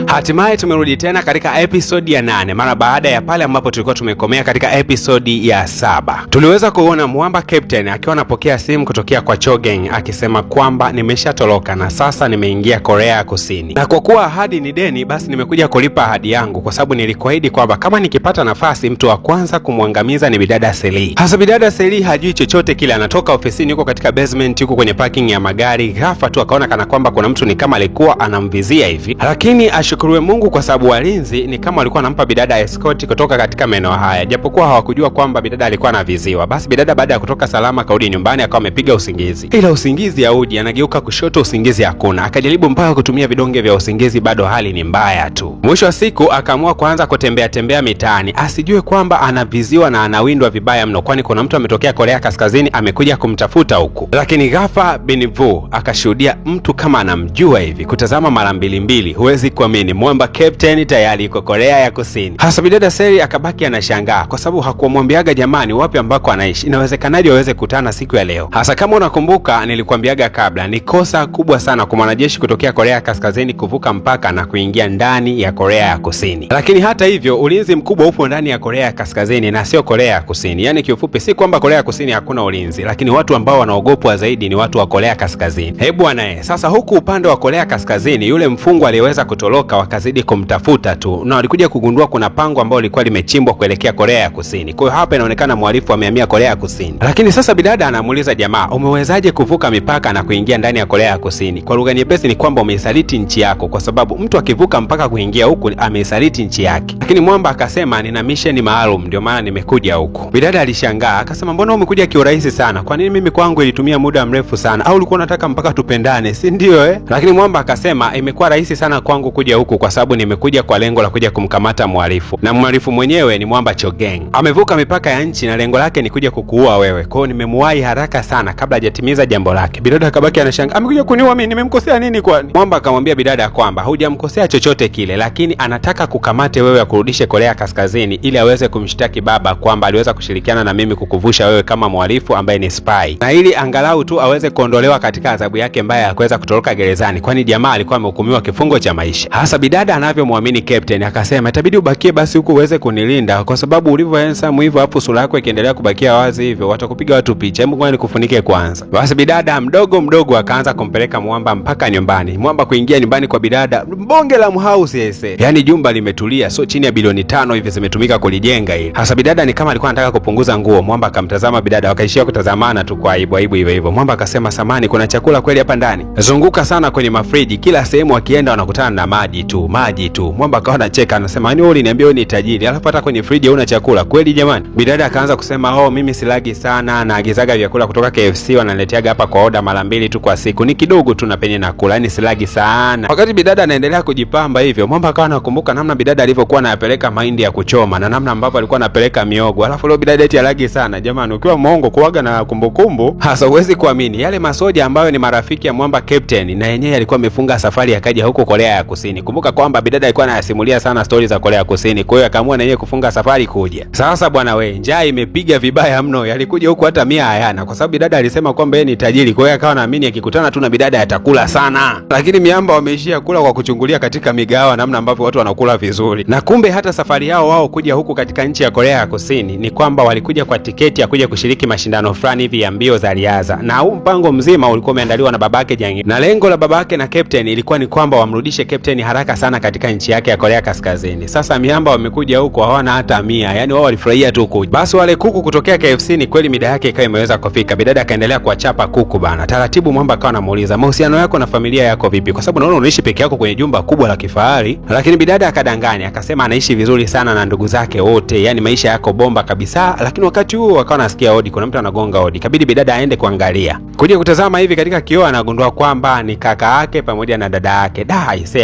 Hatimaye tumerudi tena katika episodi ya 8 mara baada ya pale ambapo tulikuwa tumekomea katika episodi ya 7. Tuliweza kuona Mwamba Captain akiwa anapokea simu kutokea kwa Chogeng akisema kwamba nimeshatoroka na sasa nimeingia Korea ya Kusini. Na kwa kuwa ahadi ni deni, basi nimekuja kulipa ahadi yangu kwa sababu nilikuahidi kwamba kama nikipata nafasi mtu wa kwanza kumwangamiza ni bidada Seli. Hasa bidada Seli hajui chochote kile, anatoka ofisini yuko katika basement yuko kwenye parking ya magari, ghafla tu akaona kana kwamba kuna mtu ni kama alikuwa anamvizia hivi. Lakini ashukuriwe Mungu kwa sababu walinzi ni kama walikuwa wanampa bidada escort kutoka katika maeneo haya, japokuwa hawakujua kwamba bidada alikuwa anaviziwa. Basi bidada baada ya kutoka salama karudi nyumbani akawa amepiga usingizi, ila usingizi hauji, anageuka kushoto usingizi hakuna, akajaribu mpaka kutumia vidonge vya usingizi, bado hali ni mbaya tu. Mwisho wa siku akaamua kuanza kutembea mitaani, asijue kwamba anaviziwa na anawindwa vibaya mno, kwani kuna mtu ametokea Korea Kaskazini amekuja kumtafuta huku. Lakini ghafla Binivu akashuhudia mtu kama anamjua hivi, kutazama mara mbili, huwezi kuamini, Mwamba Captain tayari yuko Korea ya Kusini. Hasa bidada Seli akabaki anashangaa kwa sababu hakuamwambiaga jamani wapi ambako anaishi, inawezekanaje waweze kukutana siku ya leo. Hasa kama unakumbuka nilikuambiaga kabla, ni kosa kubwa sana kwa mwanajeshi kutokea Korea Kaskazini kuvuka mpaka na kuingia ndani ya Korea ya Kusini. Lakini hata hivyo ulinzi mkubwa upo ndani ya Korea ya Kaskazini na sio Korea ya Kusini. Yaani kiufupi si kwamba Korea ya Kusini hakuna ulinzi, lakini watu ambao wanaogopwa zaidi ni watu wa Korea Kaskazini. Hebu anaye sasa huku upande wa Korea Kaskazini yule mfungwa aliyeweza kutoroka wakazidi kumtafuta tu, na walikuja kugundua kuna pango ambalo lilikuwa limechimbwa kuelekea Korea ya Kusini. Kwa hiyo hapa inaonekana mhalifu amehamia Korea ya Kusini. Lakini sasa bidada anamuuliza jamaa, umewezaje kuvuka mipaka na kuingia ndani ya Korea ya Kusini? Kwa lugha nyepesi ni kwamba umeisaliti nchi yako, kwa sababu mtu akivuka mpaka kuingia huku ameisaliti nchi yake. Lakini Mwamba akasema nina mission maalum ndio maana nimekuja huku. Bidada alishangaa akasema mbona umekuja kiurahisi sana? Kwa nini mimi kwangu ilitumia muda mrefu sana? Au ulikuwa unataka mpaka tupendane, si ndio Lakini Mwamba akasema imekuwa rahisi sana kwangu kuja huku kwa sababu nimekuja kwa lengo la kuja kumkamata mhalifu, na mhalifu mwenyewe ni Mwamba Chogeng. Amevuka mipaka ya nchi na lengo lake ni kuja kukuua wewe. Kwa hiyo nimemuwahi haraka sana kabla hajatimiza jambo lake. Bidada akabaki anashangaa, amekuja kuniua mimi, nimemkosea nini kwani? Mwamba akamwambia bidada kwamba hujamkosea chochote kile, lakini anataka kukamate wewe akurudishe Korea Kaskazini ili aweze kumshtaki baba kwamba aliweza kushirikiana na mimi kukuvusha wewe kama mhalifu ambaye ni spy, na ili angalau tu aweze kuondolewa katika adhabu yake mbaya ya kuweza kutoroka gerezani, kwani jamaa alikuwa amehukumiwa kifungo cha maisha. Hasa bidada anavyomwamini Captain akasema itabidi ubakie basi huku uweze kunilinda, kwa sababu ulivyo handsome hivyo hapo sura yako ikiendelea kubakia wazi hivyo watakupiga watu picha, hebu ngoja nikufunike kwanza. Basi bidada mdogo akaanza kumpeleka Mwamba mpaka nyumbani. Mwamba kuingia nyumbani kwa bidada, bonge la house yaani jumba limetulia, so chini ya bilioni 5 hivi zimetumika kulijenga hili. Hasa bidada ni kama alikuwa anataka kupunguza nguo. Mwamba akamtazama bidada, wakaishia kutazamana tu kwa aibu hivyo. Mwamba akasema samani, kuna chakula kweli hapa ndani? Zunguka sana kwenye mafriji, kila sehemu akienda wanakutana na maji tu. Mwamba akawa anacheka anasema yani wewe uliniambia wewe ni tajiri alafu hata kwenye friji huna chakula kweli jamani? Bidada akaanza kusema mimi silagi sana, naagizaga vyakula kutoka KFC wananileteaga hapa kwa oda mara 2 tu kwa siku, ni kidogo tu na penye nakula, yani silagi sana. Wakati bidada anaendelea kujipamba hivyo, Mwamba akawa anakumbuka namna bidada alivyokuwa anapeleka mahindi ya kuchoma na namna ambavyo alikuwa anapeleka miogo, alafu leo bidada eti alagi sana. Jamani, ukiwa muongo kuaga na kumbukumbu hasa huwezi kuamini. Yale masoja ambayo ni marafiki ya Mwamba Captain na yenyewe alikuwa amefunga safari akaja huko Korea ya Kusini. Kumbuka kwamba bidada alikuwa anasimulia sana stories za Korea Kusini, kwa hiyo akaamua na yeye kufunga safari kuja. Sasa bwana njaa imepiga vibaya mno, alikuja huko hata 100 hayana, kwa sababu bidada alisema kwamba yeye ni tajiri, kwa hiyo akawa naamini akikutana tu na bidada atakula sana. Lakini miamba wameishia kula kwa kuchungulia katika migawa namna ambavyo watu wanakula vizuri. Na kumbe hata safari yao wao kuja huku katika nchi ya Korea ya Kusini ni kwamba walikuja kwa tiketi ya kuja kushiriki mashindano fulani hivi ya mbio za riadha, na huu mpango mzima ulikuwa umeandaliwa na babake Jang, na lengo la babake na Captain ilikuwa ni kwamba wamrudishe Captain haraka sana katika nchi yake ya Korea Kaskazini. Sasa miamba wamekuja huko hawana hata 100, yani wao walifurahia tu kuja. Basi wale kuku kutokea KFC ni kweli mida yake ikawa imeweza kufika. Bidada akaendelea kuwachapa kuku bana. Taratibu Mwamba akawa anamuuliza mahusiano yako na familia yako vipi, kwa sababu naona unaishi peke yako kwenye jumba kubwa la kifahari. Lakini bidada akadanganya akasema anaishi vizuri sana na ndugu zake wote, yani maisha yako bomba kabisa. Lakini wakati huo akawa anasikia hodi, kuna mtu anagonga hodi. Kabidi bidada aende kuangalia. Kuja kutazama hivi katika kioo anagundua kwamba ni kaka yake pamoja na dada yake.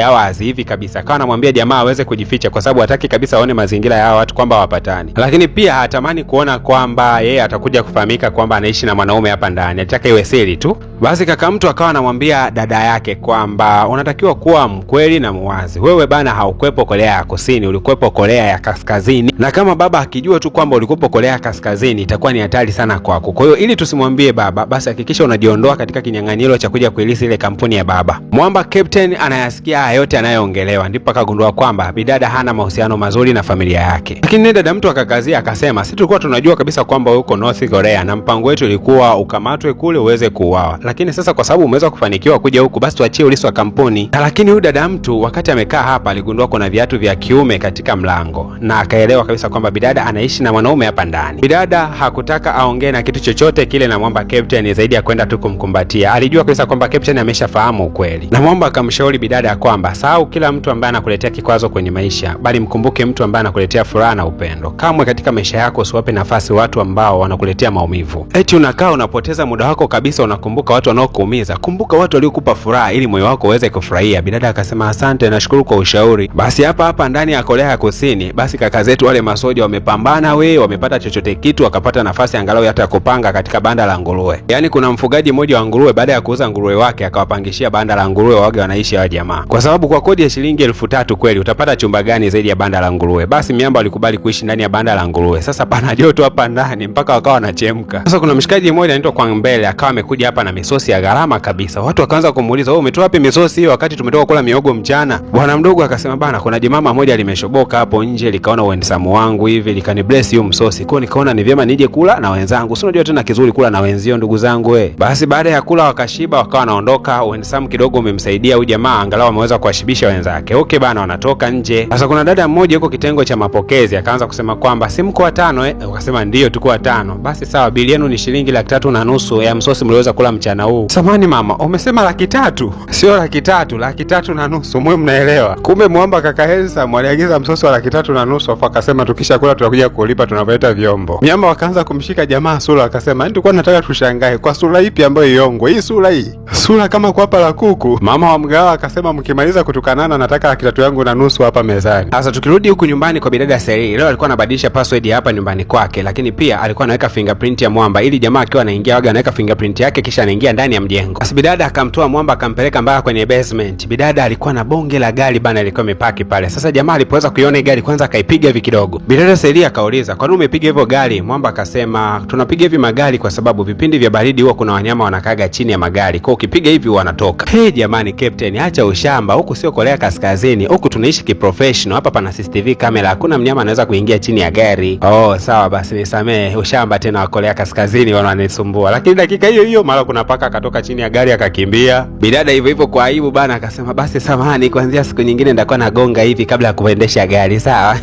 Hawa wazi hivi kabisa. Akawa anamwambia jamaa aweze kujificha kwa sababu hataki kabisa aone mazingira ya watu kwamba wapatani. Lakini pia hatamani kuona kwamba yeye atakuja kufahamika kwamba anaishi na mwanaume hapa ndani. Alitaka iwe siri tu. Basi kaka mtu akawa anamwambia dada yake kwamba unatakiwa kuwa mkweli na muwazi. Wewe bana haukwepo Korea ya Kusini, ulikuwepo Korea ya Kaskazini. Na kama baba akijua tu kwamba ulikuwepo Korea ya Kaskazini itakuwa ni hatari sana kwako. Kwa hiyo ili tusimwambie baba, basi hakikisha unajiondoa katika kinyang'anyiro cha kuja kuilisi ile kampuni ya baba. Mwamba Captain anayasikia haya yote anayoongelewa, ndipo akagundua kwamba bidada hana mahusiano mazuri na familia yake. Lakini dada mtu akakazia akasema, sisi tulikuwa tunajua kabisa kwamba uko North Korea na mpango wetu ulikuwa ukamatwe kule uweze kuuawa. Lakini sasa kwa sababu umeweza kufanikiwa kuja huku, basi tuachie ulisi wa kampuni. Lakini huyu dada mtu wakati amekaa hapa aligundua kuna viatu vya kiume katika mlango na akaelewa kabisa kwamba bidada anaishi na mwanaume hapa ndani. Bidada hakutaka aongee na kitu chochote kile na Mwamba Captain zaidi ya kwenda tu kumkumbatia. Alijua kabisa kwamba Captain ameshafahamu ukweli. Na Mwamba akamshauri bidada kwamba sahau kila mtu ambaye anakuletea kikwazo kwenye maisha, bali mkumbuke mtu ambaye anakuletea furaha na upendo. Kamwe katika maisha yako usiwape nafasi watu ambao wanakuletea maumivu. Eti unakaa unapoteza muda wako kabisa unakumbuka watu wanaokuumiza. Kumbuka watu waliokupa furaha ili moyo wako uweze kufurahia. Bidada akasema asante, nashukuru kwa ushauri. Basi hapa ndani ya Korea ya Kusini, basi kaka zetu wale masoja wamepambana wamepata chochote kitu, wakapata nafasi angalau hata kupanga katika banda la nguruwe. Yaani kuna mfugaji mmoja wa nguruwe baada ya kuuza nguruwe wake akawapangishia banda la nguruwe wage wanaishi hao jamaa. Kwa sababu kwa kodi ya shilingi 3,000 kweli utapata chumba gani zaidi ya banda la nguruwe? Basi miamba walikubali kuishi ndani ya banda la nguruwe. Sasa pana joto hapa ndani mpaka wakawa wanachemka. Sasa kuna mshikaji mmoja anaitwa Kwang Mbele akawa amekuja hapa na misosi ya gharama kabisa. Watu wakaanza kumuuliza, "Wewe umetoa wapi misosi hiyo wakati tumetoka kula miogo mchana?" Bwana mdogo akasema, "Bana, kuna jimama moja limeshoboka hapo nje likaona uensamu wangu hivi likani bless hiyo msosi. Kwa nikaona ni vyema nije kula na wenzangu. Si unajua tena kizuri kula na wenzio ndugu zangu we." Basi baada ya kula wakashiba wakawa wanaondoka. Uensamu kidogo umemsaidia huyu jamaa angalau ameweza kuwashibisha wenzake. Okay bana, wanatoka nje. Sasa kuna dada mmoja yuko kitengo cha mapokezi akaanza kusema kwamba si mko watano Wakasema ndio tuko watano. Basi sawa, bili yenu ni shilingi 350 ya msosi mliweza kula mchana huu. Samani mama, umesema 300? Sio 300, 350. Mwe mnaelewa. Kumbe Mwamba kaka Handsome aliagiza msosi wa 350 afu akasema tukisha kula tutakuja kulipa tunavyoleta vyombo. Miamba wakaanza kumshika jamaa sura akasema, "Tulikuwa tunataka tushangae kwa sura ipi ambayo iongwe? Hii sura hii. Sura kama kwapa la kuku." Mama wa mgawa akasema, "Mkimaliza kutukanana nataka 350 hapa mezani." Sasa tukirudi huku nyumbani kwa bidada Seri, leo alikuwa anabadilisha password hapa nyumbani kwake, lakini pia alikuwa anaweka fingerprint ya Mwamba ili jamaa akiwa anaingia waga anaweka fingerprint yake kisha anaingia ndani ya mjengo. Basi bidada akamtoa Mwamba akampeleka mpaka kwenye basement. Bidada alikuwa na bonge la gari bana ilikuwa imepaki pale. Sasa jamaa alipoweza kuiona gari kwanza akaipiga hivi kidogo. Bidada Seri akauliza, "Kwa nini umepiga hivyo gari?" Mwamba akasema, "Tunapiga hivi magari kwa sababu vipindi vya baridi huwa kuna wanyama wanakaga chini ya magari. Kwa ukipiga hivi wanatoka." Hey jamani Captain, acha ushamba. Huku sio Korea Kaskazini. Huku tunaishi kiprofessional. Hapa pana CCTV kamera. Hakuna mnyama anaweza kuingia chini ya gari. Oh, sawa basi nisamee. Ushamba tena wa Korea Kaskazini wananisumbua. Lakini dakika hiyo hiyo mara kuna paka akatoka chini ya gari akakimbia. Bidada hivyo hivyo kwa aibu bana akasema, "Basi samahani, kuanzia siku nyingine nitakuwa nagonga hivi kabla ya kuendesha gari." Sawa.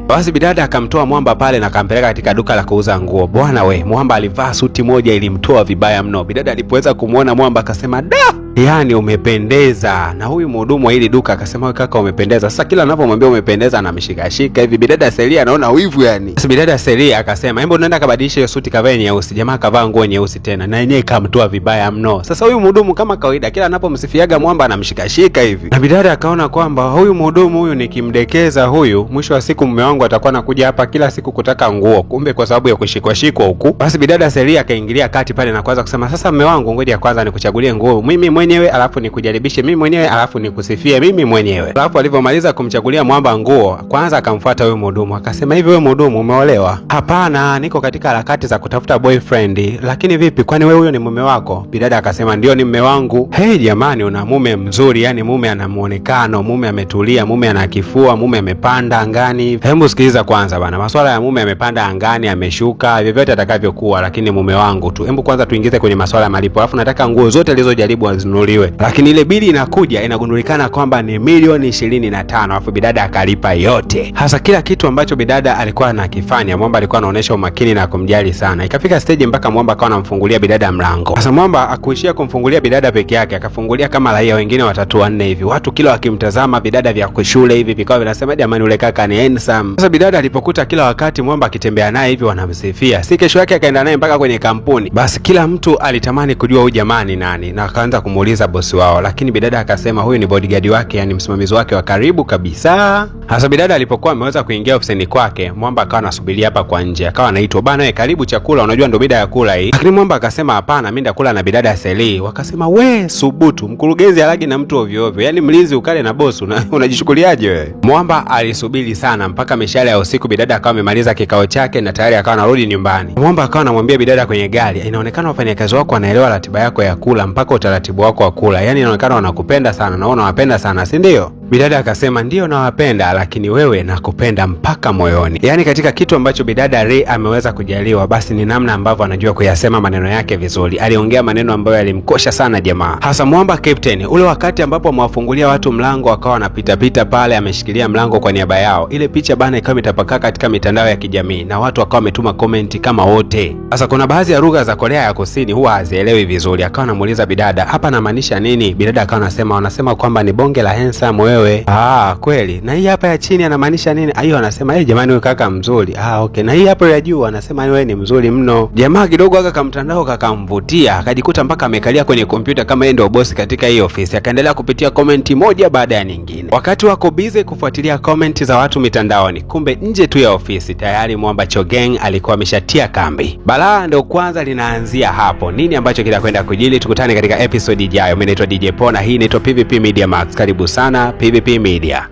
Basi bidada akamtoa Mwamba pale na akampeleka katika duka la kuuza nguo. Bwana we, Mwamba alivaa suti moja ilimtoa vibaya mno. Bidada alipoweza kumuona Mwamba akasema, "Da! Yaani umependeza." Na huyu mhudumu wa hili duka akasema, "Wewe kaka umependeza." Sasa kila anapomwambia umependeza anamshikashika hivi. Bidada Selia anaona wivu yani. Sasa bidada Selia akasema, "Hebu nenda kabadilisha hiyo suti kavae nyeusi." Jamaa kavaa nguo nyeusi tena na yenyewe ikamtoa vibaya mno. Sasa huyu mhudumu kama kawaida kila anapomsifiaga Mwamba anamshikashika hivi. Na bidada akaona kwamba huyu mhudumu huyu nikimdekeza huyu, mwisho wa siku mume wangu atakuwa anakuja hapa kila siku kutaka nguo. Kumbe kwa sababu ya kushikwa huku. Basi bidada Selia akaingilia kati pale na kuanza kusema, "Sasa mume wangu, ngoja kwanza nikuchagulie nguo mimi mwenyewe alafu nikujaribishe mimi mwenyewe alafu nikusifie mimi mwenyewe." Alafu alivyomaliza kumchagulia Mwamba nguo, kwanza akamfuata huyo mhudumu akasema, "Hivi wewe mhudumu umeolewa?" "Hapana, niko katika harakati za kutafuta boyfriend." "Lakini vipi, kwani wewe huyo ni mume wako?" Bidada akasema, "Ndio, ni mume wangu." Hey jamani, una mume mzuri, yani mume ana muonekano, mume ametulia, mume ana kifua, mume amepanda angani. Hebu sikiliza kwanza bana, masuala ya mume amepanda angani, ameshuka, vyovyote atakavyokuwa, lakini mume wangu tu. Hebu kwanza tuingize kwenye masuala ya malipo. Alafu nataka nguo zote alizojaribu azinunuliwe. Lakini ile bili inakuja inagundulikana kwamba ni milioni 25. Alafu bidada akalipa yote. Hasa kila kitu ambacho bidada alikuwa anakifanya, Mwamba alikuwa anaonyesha umakini na kumjali sana. Ikafika stage mpaka Mwamba akawa anamfungulia bidada mlango. Sasa Mwamba akuishia kumfungulia bidada peke yake, akafungulia kama raia wengine 3-4 hivi. Watu kila wakimtazama bidada vya kushule hivi vikao vinasema, "Jamani ule kaka ni handsome." Sasa bidada alipokuta kila wakati Mwamba akitembea naye hivi wanamsifia. Si kesho yake akaenda naye mpaka kwenye kampuni. Basi kila mtu alitamani kujua huyu jamani nani na akaanza kumuuliza bosi wao, lakini bidada akasema huyu ni bodyguard wake, yani msimamizi wake wa karibu kabisa. Hasa bidada alipokuwa ameweza kuingia ofisini kwake, Mwamba akawa anasubiria hapa kwa nje, akawa anaitwa bana, wewe karibu chakula, unajua ndo bidada ya kula hii. Lakini Mwamba akasema hapana, mimi ndakula na bidada Seli. Wakasema we subutu, mkurugenzi halagi na mtu ovyo ovyo, yani mlinzi ukale na bosi, unajichukuliaje wewe? Mwamba alisubiri sana mpaka mishale ya usiku, bidada akawa amemaliza kikao chake na tayari akawa anarudi nyumbani. Mwamba akawa anamwambia bidada kwenye gari, inaonekana wafanyakazi wako wanaelewa ratiba yako ya kula mpaka utaratibu wako wa kula, yani inaonekana wanakupenda sana na unawapenda sana, si ndio? Bidada akasema ndio nawapenda, lakini wewe nakupenda mpaka moyoni. Yani katika kitu ambacho bidada Ray ameweza kujaliwa, basi ni namna ambavyo anajua kuyasema maneno yake vizuri. Aliongea maneno ambayo yalimkosha sana jamaa. Hasa Mwamba Captain, ule wakati ambapo amewafungulia watu mlango akawa anapita pita pale ameshikilia mlango kwa niaba yao, ile picha bana ikawa imetapakaa katika mitandao ya kijamii na watu wakawa wametuma comment kama wote. Sasa kuna baadhi ya lugha za Korea ya Kusini huwa hazielewi vizuri. Akawa anamuuliza bidada, hapa anamaanisha nini? Bidada akawa wanasema kwamba ni bonge la handsome wewe. Kweli. Na hii hapa ya chini anamaanisha nini? Hiyo anasema jamani wewe kaka mzuri. Okay. Na hii hapo ya juu anasema wewe ni mzuri mno. Jamaa kidogo aka mtandao kakamvutia, akajikuta mpaka amekalia kwenye kompyuta kama yeye ndio boss katika hii ofisi. Akaendelea kupitia comment moja baada ya nyingine. Wakati wako busy kufuatilia comment za watu mitandaoni, kumbe nje tu ya ofisi tayari Mwamba Chogeng alikuwa ameshatia kambi. Balaa ndio kwanza linaanzia hapo. Nini ambacho kitakwenda kujili? Tukutane katika episode ijayo. Mimi naitwa DJ Pona, hii inaitwa PVP Media Max. Karibu sana PVP Media.